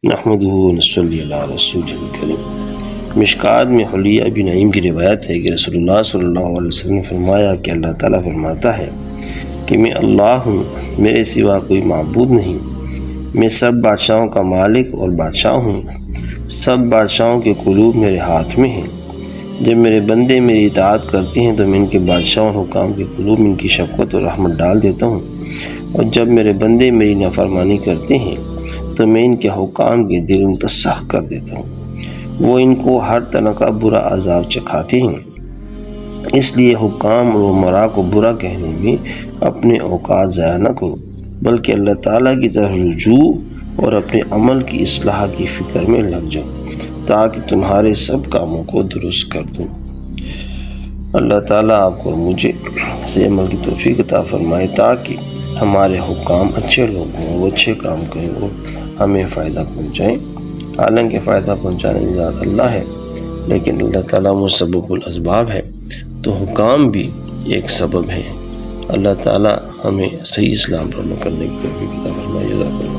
نحمدہ ونصلی علی رسولہ الکریم۔ مشکات میں حلیہ بن نعیم کی روایت ہے کہ رسول اللہ صلی اللہ علیہ وسلم نے فرمایا کہ اللہ تعالیٰ فرماتا ہے کہ میں اللہ ہوں، میرے سوا کوئی معبود نہیں، میں سب بادشاہوں کا مالک اور بادشاہ ہوں، سب بادشاہوں کے قلوب میرے ہاتھ میں ہیں۔ جب میرے بندے میری اطاعت کرتے ہیں تو میں ان کے بادشاہوں اور حکام کے قلوب میں ان کی شفقت اور رحمت ڈال دیتا ہوں، اور جب میرے بندے میری نافرمانی کرتے ہیں تو میں ان کے حکام کے دل ان پر سخت کر دیتا ہوں، وہ ان کو ہر طرح کا برا عذاب چکھاتے ہیں۔ اس لیے حکام اور امراء کو برا کہنے میں اپنے اوقات ضائع نہ کرو، بلکہ اللہ تعالیٰ کی طرف رجوع اور اپنے عمل کی اصلاح کی فکر میں لگ جاؤ تاکہ تمہارے سب کاموں کو درست کر دوں۔ اللہ تعالیٰ آپ کو اور مجھے سے عمل کی توفیق عطا فرمائے تاکہ ہمارے حکام اچھے لوگ ہوں، وہ اچھے کام کریں، وہ ہمیں فائدہ پہنچائیں۔ حالانکہ فائدہ پہنچانے کی ذات اللہ ہے، لیکن اللہ تعالیٰ مسبب الاسباب ہے، تو حکام بھی ایک سبب ہے۔ اللہ تعالیٰ ہمیں صحیح اسلام پر عمل کرنے کی توفیق عطا فرمائے۔ جزاک اللہ۔